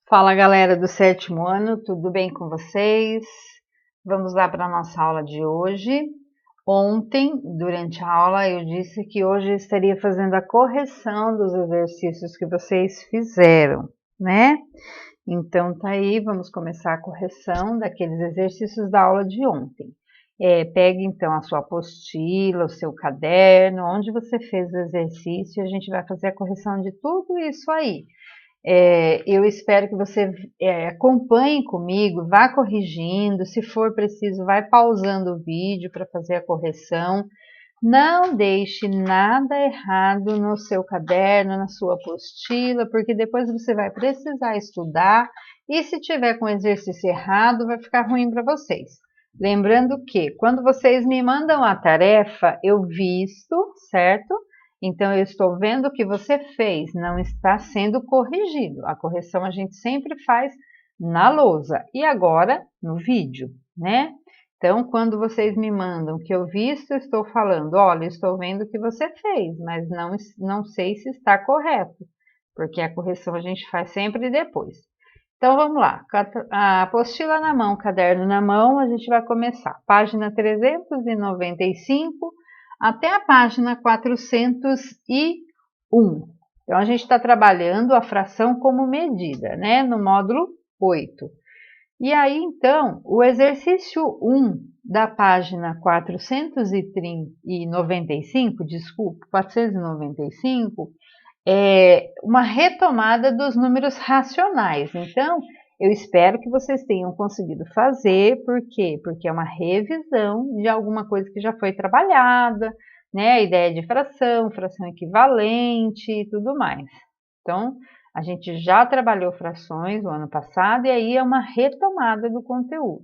Fala galera do sétimo ano, tudo bem com vocês? Vamos lá para a nossa aula de hoje. Ontem, durante a aula, eu disse que hoje eu estaria fazendo a correção dos exercícios que vocês fizeram, né? Então tá aí, vamos começar a correção daqueles exercícios da aula de ontem. Pegue então a sua apostila, o seu caderno, onde você fez o exercício, e a gente vai fazer a correção de tudo isso aí. Eu espero que você acompanhe comigo, vá corrigindo, se for preciso, vai pausando o vídeo para fazer a correção. Não deixe nada errado no seu caderno, na sua apostila, porque depois você vai precisar estudar e se tiver com exercício errado, vai ficar ruim para vocês. Lembrando que quando vocês me mandam a tarefa, eu visto, certo? Então, eu estou vendo o que você fez, não está sendo corrigido. A correção a gente sempre faz na lousa e agora no vídeo, né? Então, quando vocês me mandam que eu visto, eu estou falando, olha, estou vendo o que você fez, mas não sei se está correto, porque a correção a gente faz sempre depois. Então, vamos lá. A apostila na mão, caderno na mão, a gente vai começar. Página 395 até a página 401. Então, a gente está trabalhando a fração como medida, né? No módulo 8. E aí, então, o exercício 1 da página 495, desculpa, 495, é uma retomada dos números racionais. Então, eu espero que vocês tenham conseguido fazer, por quê? Porque é uma revisão de alguma coisa que já foi trabalhada, né? A ideia de fração, fração equivalente e tudo mais. Então, a gente já trabalhou frações no ano passado e aí é uma retomada do conteúdo.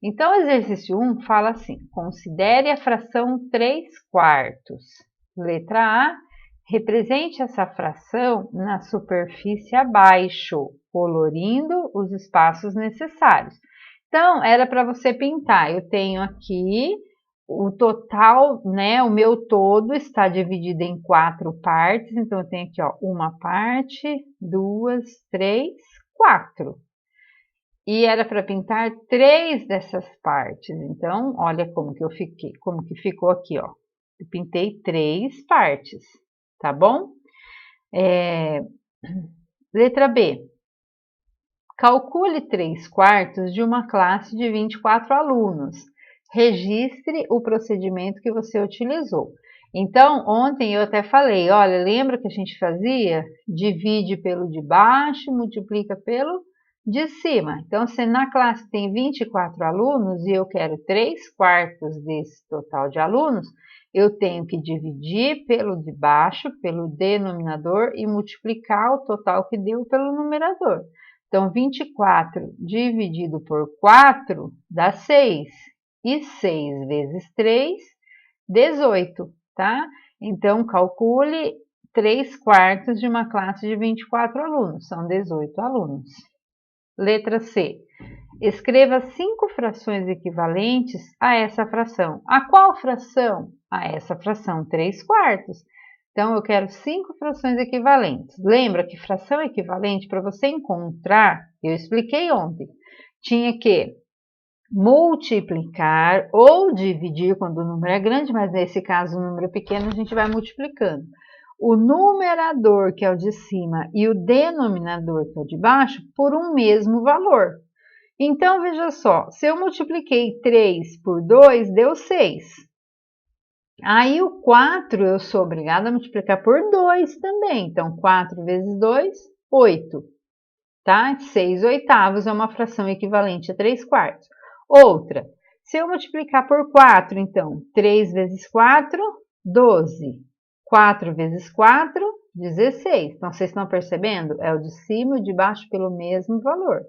Então, o exercício 1 fala assim: considere a fração 3/4. Letra A, represente essa fração na superfície abaixo, colorindo os espaços necessários. Então, era para você pintar. Eu tenho aqui o total, né? O meu todo está dividido em 4 partes. Então, eu tenho aqui, ó, uma parte, 2, 3, 4. E era para pintar 3 dessas partes. Então, olha como que eu fiquei, como que ficou aqui, ó. Eu pintei 3 partes, tá bom? Letra B. Calcule 3/4 de uma classe de 24 alunos. Registre o procedimento que você utilizou. Então, ontem eu até falei, olha, lembra que a gente fazia? Divide pelo de baixo, multiplica pelo de cima. Então, se na classe tem 24 alunos e eu quero 3/4 desse total de alunos, eu tenho que dividir pelo de baixo, pelo denominador e multiplicar o total que deu pelo numerador. Então, 24 dividido por 4 dá 6. E 6 vezes 3, 18, tá? Então, calcule 3/4 de uma classe de 24 alunos. São 18 alunos. Letra C. Escreva 5 frações equivalentes a essa fração. A qual fração? A essa fração 3/4. Então, eu quero 5 frações equivalentes. Lembra que fração equivalente, para você encontrar, eu expliquei ontem, tinha que multiplicar ou dividir quando o número é grande, mas nesse caso o número é pequeno, a gente vai multiplicando. O numerador, que é o de cima, e o denominador, que é o de baixo, por um mesmo valor. Então, veja só, se eu multipliquei 3 por 2, deu 6. Aí o 4 eu sou obrigada a multiplicar por 2 também. Então, 4 vezes 2, 8. Tá? 6/8 é uma fração equivalente a 3/4. Outra, se eu multiplicar por 4, então, 3 vezes 4, 12. 4 vezes 4, 16. Então, vocês estão percebendo? É o de cima e o de baixo pelo mesmo valor.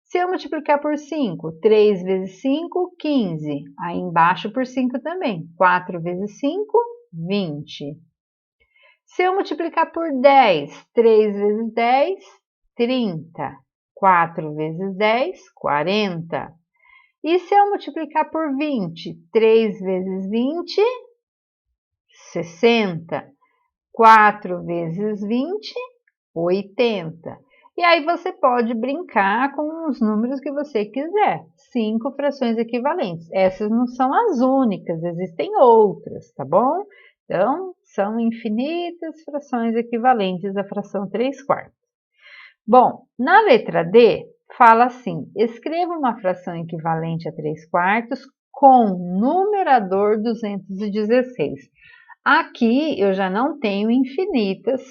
Se eu multiplicar por 5, 3 vezes 5, 15. Aí embaixo por 5 também. 4 vezes 5, 20. Se eu multiplicar por 10, 3 vezes 10, 30. 4 vezes 10, 40. E se eu multiplicar por 20, 3 vezes 20, 60. 4 vezes 20, 80. E aí você pode brincar com os números que você quiser. 5 frações equivalentes. Essas não são as únicas, existem outras, tá bom? Então, são infinitas frações equivalentes à fração 3/4. Bom, na letra D, fala assim: escreva uma fração equivalente a 3/4 com numerador 216. Aqui eu já não tenho infinitas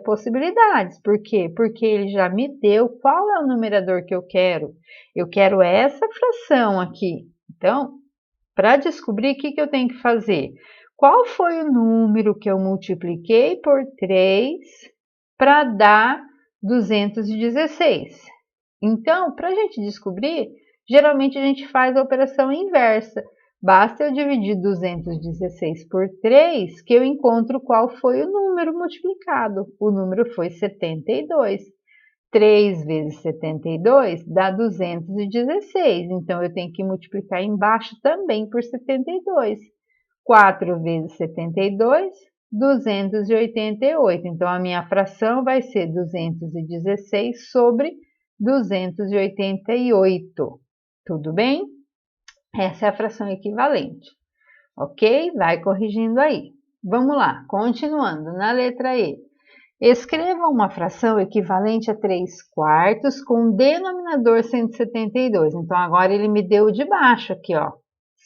possibilidades. Por quê? Porque ele já me deu qual é o numerador que eu quero. Eu quero essa fração aqui. Então, para descobrir, o que eu tenho que fazer? Qual foi o número que eu multipliquei por 3 para dar 216? Então, para a gente descobrir, geralmente a gente faz a operação inversa. Basta eu dividir 216 por 3 que eu encontro qual foi o número multiplicado. O número foi 72. 3 vezes 72 dá 216. Então, eu tenho que multiplicar embaixo também por 72. 4 vezes 72, 288. Então, a minha fração vai ser 216 sobre 288. Tudo bem? Essa é a fração equivalente, ok? Vai corrigindo aí. Vamos lá, continuando, na letra E. Escreva uma fração equivalente a 3/4 com denominador 172. Então, agora ele me deu de baixo aqui, ó,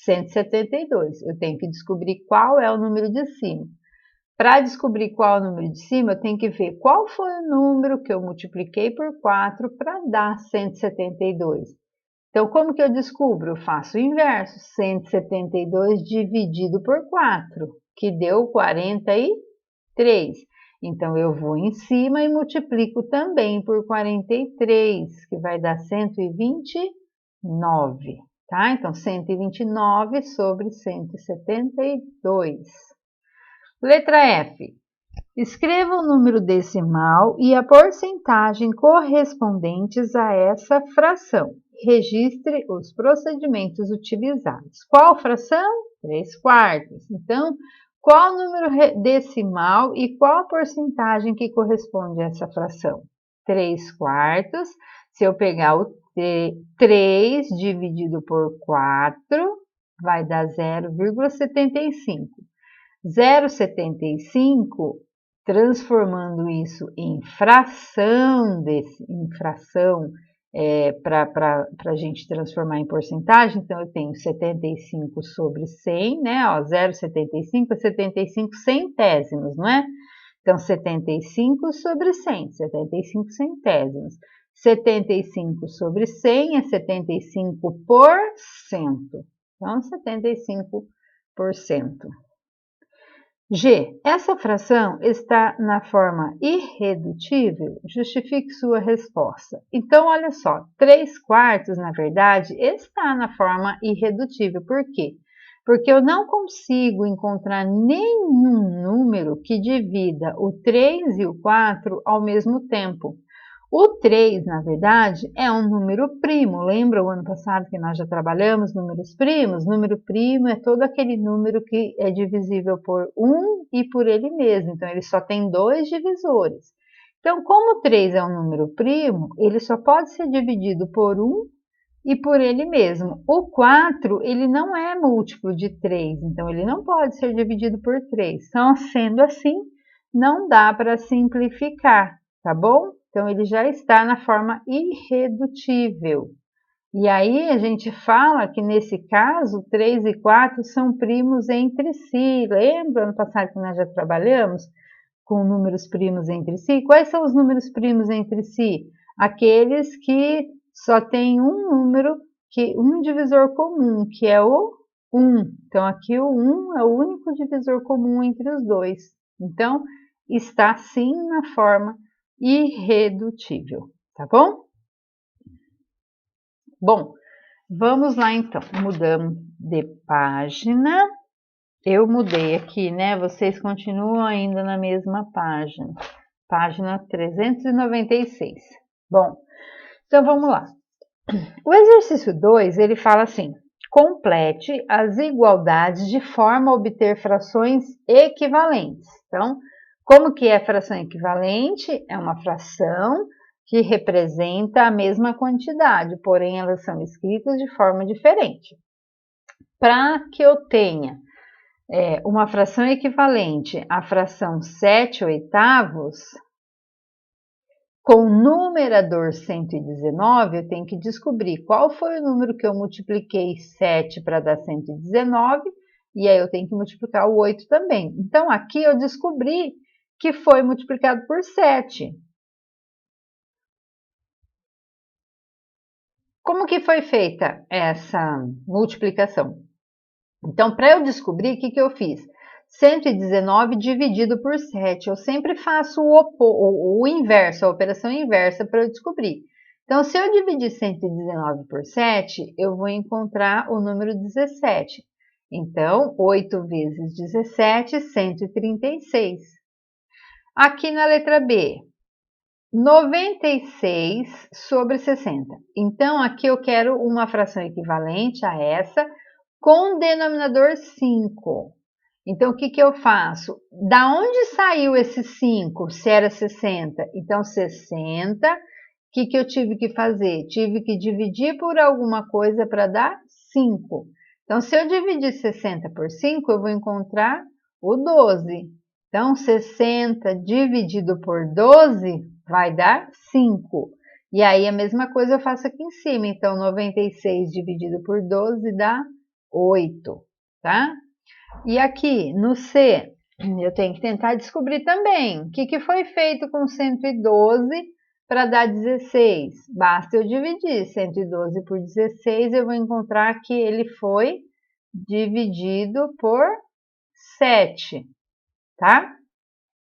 172. Eu tenho que descobrir qual é o número de cima. Para descobrir qual é o número de cima, eu tenho que ver qual foi o número que eu multipliquei por 4 para dar 172. Então, como que eu descubro? Eu faço o inverso, 172 dividido por 4, que deu 43. Então, eu vou em cima e multiplico também por 43, que vai dar 129, tá? Então, 129 sobre 172. Letra F. Escreva o número decimal e a porcentagem correspondentes a essa fração. Registre os procedimentos utilizados. Qual fração? 3/4. Então, qual o número decimal e qual a porcentagem que corresponde a essa fração? 3/4. Se eu pegar o 3 dividido por 4, vai dar 0,75. 0,75, transformando isso em fração, para a gente transformar em porcentagem, então eu tenho 75 sobre 100, né? 0,75 é 75 centésimos, não é? Então, 75 sobre 100, 75 centésimos. 75 sobre 100 é 75%. Então, 75%. G. Essa fração está na forma irredutível? Justifique sua resposta. Então, olha só, 3/4, na verdade, está na forma irredutível. Por quê? Porque eu não consigo encontrar nenhum número que divida o 3 e o 4 ao mesmo tempo. O 3, na verdade, é um número primo. Lembra o ano passado que nós já trabalhamos números primos? Número primo é todo aquele número que é divisível por 1 e por ele mesmo. Então, ele só tem 2 divisores. Então, como o 3 é um número primo, ele só pode ser dividido por 1 e por ele mesmo. O 4, ele não é múltiplo de 3, então ele não pode ser dividido por 3. Então, sendo assim, não dá para simplificar, tá bom? Então, ele já está na forma irredutível. E aí, a gente fala que, nesse caso, 3 e 4 são primos entre si. Lembra ano passado que nós já trabalhamos com números primos entre si? Quais são os números primos entre si? Aqueles que só tem um número, um divisor comum, que é o 1. Então, aqui o 1 é o único divisor comum entre os dois. Então, está sim na forma irredutível, tá bom? Bom, vamos lá então, mudamos de página. Eu mudei aqui, né? Vocês continuam ainda na mesma página. Página 396. Bom, então vamos lá. O exercício 2, ele fala assim: complete as igualdades de forma a obter frações equivalentes. Então, como que é fração equivalente? É uma fração que representa a mesma quantidade, porém elas são escritas de forma diferente. Para que eu tenha uma fração equivalente à fração 7/8, com o numerador 119, eu tenho que descobrir qual foi o número que eu multipliquei 7 para dar 119, e aí eu tenho que multiplicar o 8 também. Então, aqui eu descobri que foi multiplicado por 7. Como que foi feita essa multiplicação? Então, para eu descobrir, o que eu fiz? 119 dividido por 7. Eu sempre faço o inverso, a operação inversa para eu descobrir. Então, se eu dividir 119 por 7, eu vou encontrar o número 17. Então, 8 vezes 17, 136. Aqui na letra B, 96 sobre 60. Então, aqui eu quero uma fração equivalente a essa, com denominador 5. Então, o que eu faço? Da onde saiu esse 5, se era 60? Então, 60, o que eu tive que fazer? Tive que dividir por alguma coisa para dar 5. Então, se eu dividir 60 por 5, eu vou encontrar o 12. Então, 60 dividido por 12 vai dar 5. E aí, a mesma coisa eu faço aqui em cima. Então, 96 dividido por 12 dá 8, tá? E aqui no C, eu tenho que tentar descobrir também o que foi feito com 112 para dar 16. Basta eu dividir 112 por 16, eu vou encontrar que ele foi dividido por 7, tá?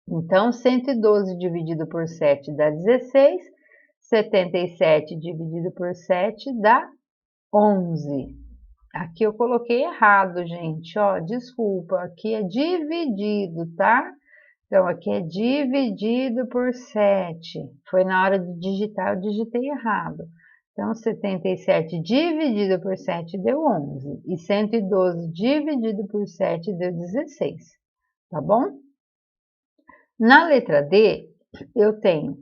Então, 112 dividido por 7 dá 16, 77 dividido por 7 dá 11. Aqui eu coloquei errado, gente, ó, desculpa, aqui é dividido, tá? Então, aqui é dividido por 7. Foi na hora de digitar, eu digitei errado. Então, 77 dividido por 7 deu 11. E 112 dividido por 7 deu 16, tá bom? Na letra D, eu tenho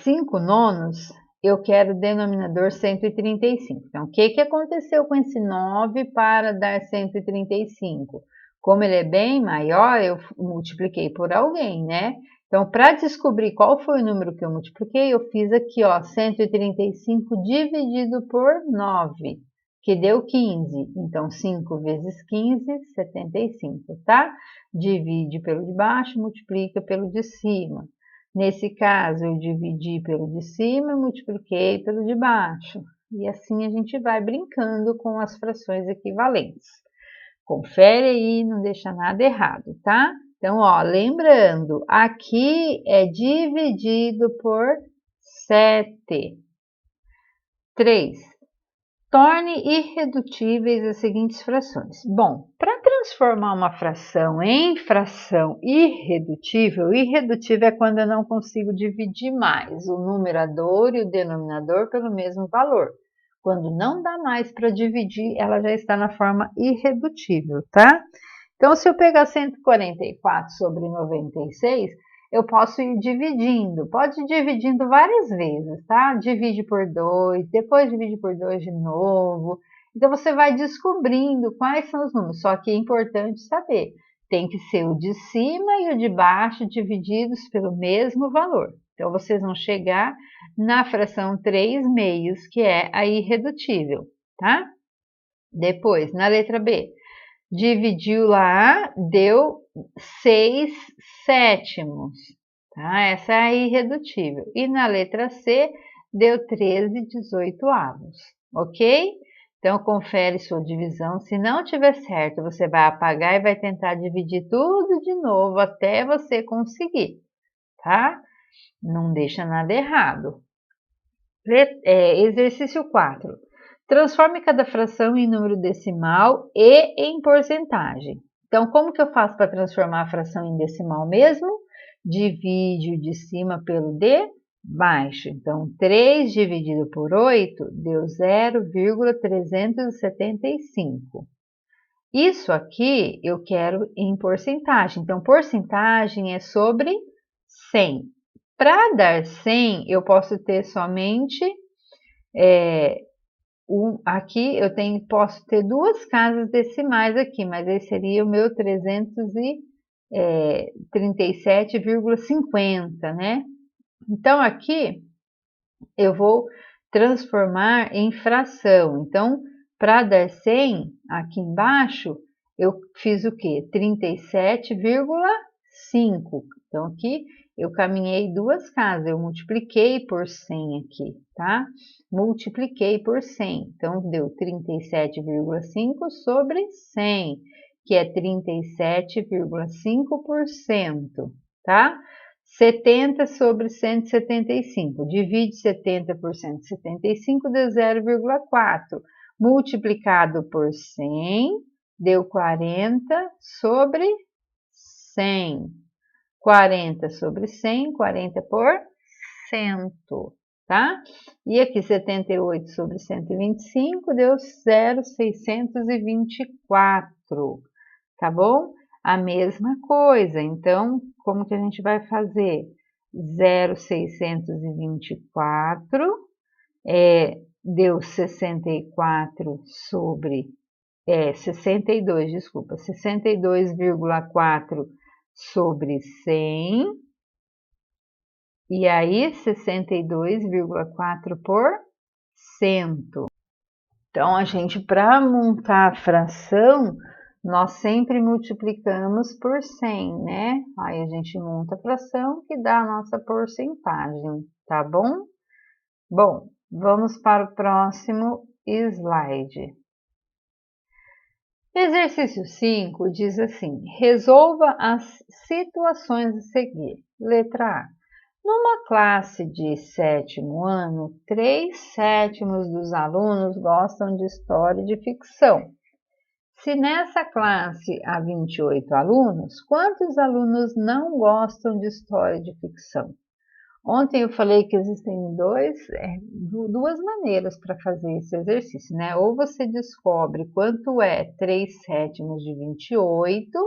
5 nonos, eu quero o denominador 135. Então, o que aconteceu com esse 9 para dar 135? Como ele é bem maior, eu multipliquei por alguém, né? Então, para descobrir qual foi o número que eu multipliquei, eu fiz aqui, ó, 135 dividido por 9, que deu 15. Então, 5 vezes 15, 75, tá? Divide pelo de baixo, multiplica pelo de cima. Nesse caso, eu dividi pelo de cima e multipliquei pelo de baixo. E assim a gente vai brincando com as frações equivalentes. Confere aí, não deixa nada errado, tá? Então, ó, lembrando, aqui é dividido por 7. 3. Torne irredutíveis as seguintes frações. Bom, para transformar uma fração em fração irredutível, irredutível é quando eu não consigo dividir mais o numerador e o denominador pelo mesmo valor. Quando não dá mais para dividir, ela já está na forma irredutível, tá? Então, se eu pegar 144 sobre 96, eu posso ir dividindo. Pode ir dividindo várias vezes, tá? Divide por 2, depois divide por 2 de novo. Então, você vai descobrindo quais são os números. Só que é importante saber, tem que ser o de cima e o de baixo divididos pelo mesmo valor. Então, vocês vão chegar na fração 3 meios, que é a irredutível, tá? Depois, na letra B, dividiu lá, deu 6 sétimos, tá? Essa é a irredutível. E na letra C, deu 13/18, ok? Então, confere sua divisão. Se não tiver certo, você vai apagar e vai tentar dividir tudo de novo até você conseguir, tá? Não deixa nada errado. Exercício 4. Transforme cada fração em número decimal e em porcentagem. Então, como que eu faço para transformar a fração em decimal mesmo? Divide o de cima pelo de baixo. Então, 3 dividido por 8 deu 0,375. Isso aqui eu quero em porcentagem. Então, porcentagem é sobre 100. Para dar 100, eu posso ter somente aqui eu posso ter duas casas decimais aqui, mas esse seria o meu 337,50, né? Então, aqui eu vou transformar em fração. Então, para dar 100, aqui embaixo, eu fiz o quê? 37,5. Então, aqui eu caminhei duas casas, eu multipliquei por 100 aqui, tá? Multipliquei por 100. Então, deu 37,5 sobre 100, que é 37,5%, tá? 70 sobre 175. Divide 70 por 175, deu 0,4. Multiplicado por 100, deu 40 sobre 100. 40 sobre 100, 40 por cento, tá? E aqui 78 sobre 125 deu 0,624, tá bom? A mesma coisa, então, como que a gente vai fazer? 0,624 deu 64 sobre 62, desculpa, 62,4 sobre 100, e aí 62,4%. Então, a gente, para montar a fração, nós sempre multiplicamos por 100, né? Aí a gente monta a fração que dá a nossa porcentagem, tá bom? Bom, vamos para o próximo slide. Exercício 5 diz assim: resolva as situações a seguir. Letra A. Numa classe de 7º ano, 3/7 dos alunos gostam de história e de ficção. Se nessa classe há 28 alunos, quantos alunos não gostam de história e de ficção? Ontem eu falei que existem duas maneiras para fazer esse exercício, né? Ou você descobre quanto é 3/7 de 28,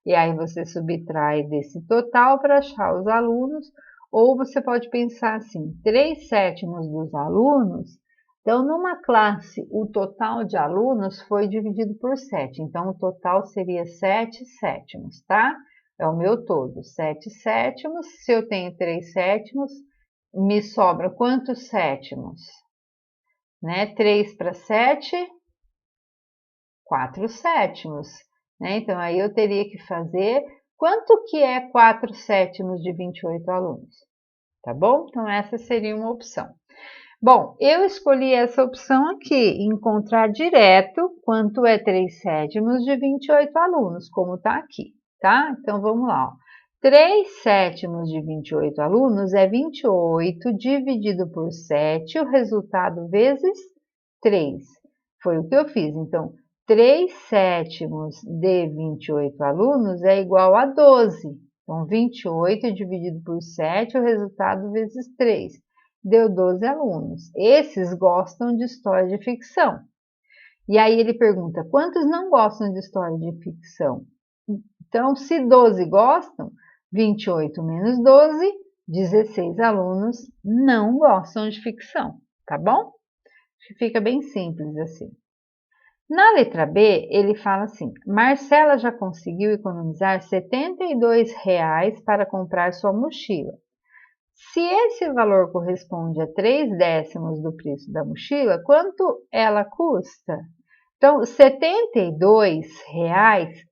e aí você subtrai desse total para achar os alunos, ou você pode pensar assim, 3/7 dos alunos, então numa classe o total de alunos foi dividido por 7, então o total seria 7/7, tá? É o meu todo, 7/7. Se eu tenho 3/7, me sobra quantos sétimos? Né? 3 para 7, 4/7. Né? Então, aí eu teria que fazer quanto que é 4/7 de 28 alunos? Tá bom? Então, essa seria uma opção. Bom, eu escolhi essa opção aqui, encontrar direto quanto é 3/7 de 28 alunos, como está aqui, tá? Então, vamos lá. Ó. 3/7 de 28 alunos é 28 dividido por 7, o resultado vezes 3. Foi o que eu fiz. Então, 3/7 de 28 alunos é igual a 12. Então, 28 dividido por 7, o resultado vezes 3. Deu 12 alunos. Esses gostam de história de ficção. E aí ele pergunta, quantos não gostam de história de ficção? Então, se 12 gostam, 28 menos 12, 16 alunos não gostam de ficção, tá bom? Fica bem simples assim. Na letra B, ele fala assim, Marcela já conseguiu economizar R$ 72 para comprar sua mochila. Se esse valor corresponde a 3/10 do preço da mochila, quanto ela custa? Então, R$ 72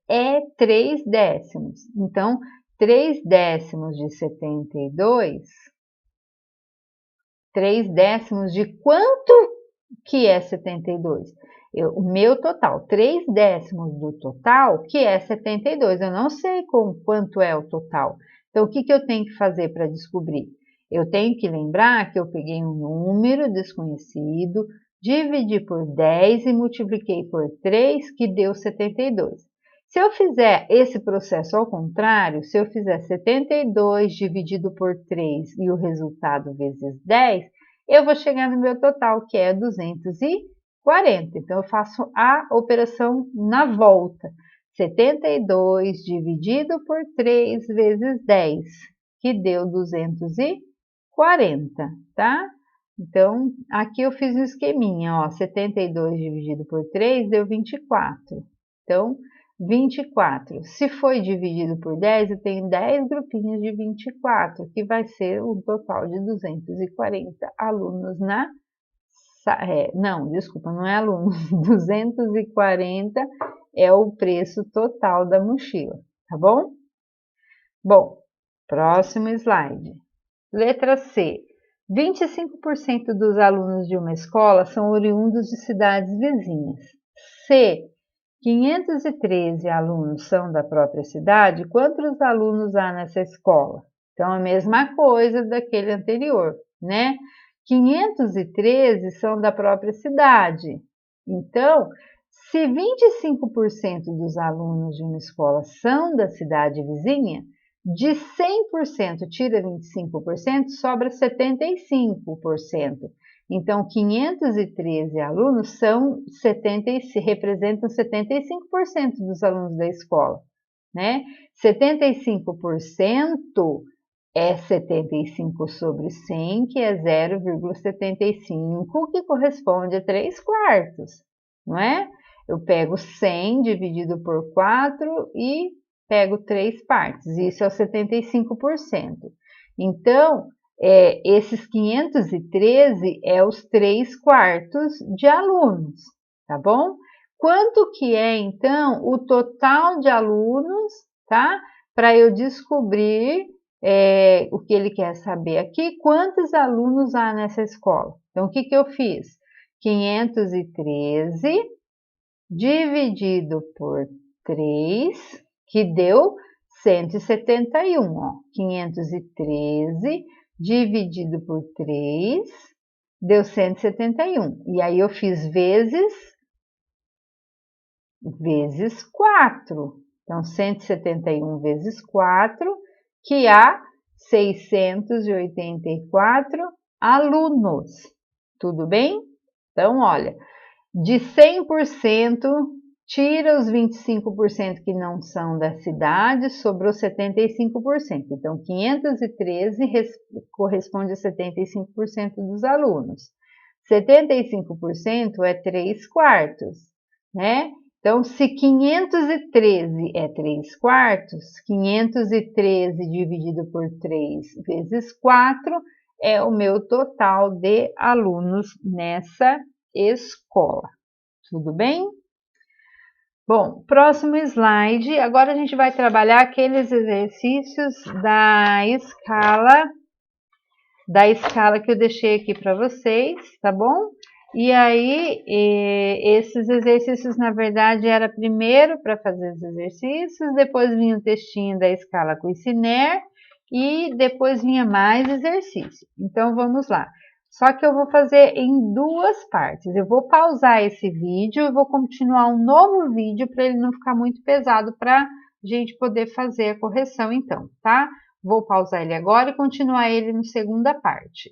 é 3/10. Então, 3/10 de 72, 3/10 de quanto que é 72? O meu total, 3/10 do total, que é 72. Eu não sei quanto é o total. Então, o que eu tenho que fazer para descobrir? Eu tenho que lembrar que eu peguei um número desconhecido, dividi por 10 e multipliquei por 3, que deu 72. Se eu fizer esse processo ao contrário, se eu fizer 72 dividido por 3 e o resultado vezes 10, eu vou chegar no meu total, que é 240. Então, eu faço a operação na volta. 72 dividido por 3 vezes 10. que deu 240, tá? Então, aqui eu fiz um esqueminha, ó, 72 dividido por 3 deu 24. Então, 24. Se foi dividido por 10, eu tenho 10 grupinhos de 24, que vai ser um total de 240 alunos na... não, desculpa, não é alunos, 240 é o preço total da mochila, tá bom? Bom, próximo slide. Letra C. 25% dos alunos de uma escola são oriundos de cidades vizinhas. C. 513 alunos são da própria cidade. Quantos alunos há nessa escola? Então, a mesma coisa daquele anterior, né? 513 são da própria cidade. Então, se 25% dos alunos de uma escola são da cidade vizinha, de 100% tira 25%, sobra 75%. Então, 513 alunos representam 75% dos alunos da escola, né? 75% é 75 sobre 100, que é 0,75, que corresponde a 3 quartos, não é? Eu pego 100 dividido por 4 e pego 3 partes, isso é o 75%. Então, esses 513 é os 3 quartos de alunos, tá bom? Quanto que é, então, o total de alunos, tá? Para eu descobrir o que ele quer saber aqui, quantos alunos há nessa escola. Então, o que que eu fiz? 513 dividido por 3, que deu 171, ó. 513 dividido por 3 deu 171. E aí eu fiz vezes 4. Então, 171 vezes 4, que há 684 alunos. Tudo bem? Então, olha, de 100%, tira os 25% que não são da cidade, sobrou 75%. Então, 513 corresponde a 75% dos alunos. 75% é 3 quartos, né? Então, se 513 é 3 quartos, 513 dividido por 3 vezes 4 é o meu total de alunos nessa escola. Tudo bem? Bom, próximo slide. Agora a gente vai trabalhar aqueles exercícios da escala que eu deixei aqui para vocês, tá bom? E aí, esses exercícios, na verdade, era primeiro para fazer os exercícios, depois vinha o textinho da escala Cuisinert e depois vinha mais exercício. Então, vamos lá. Só que eu vou fazer em 2 partes. Eu vou pausar esse vídeo e vou continuar um novo vídeo para ele não ficar muito pesado para a gente poder fazer a correção, então, tá? Vou pausar ele agora e continuar ele na segunda parte.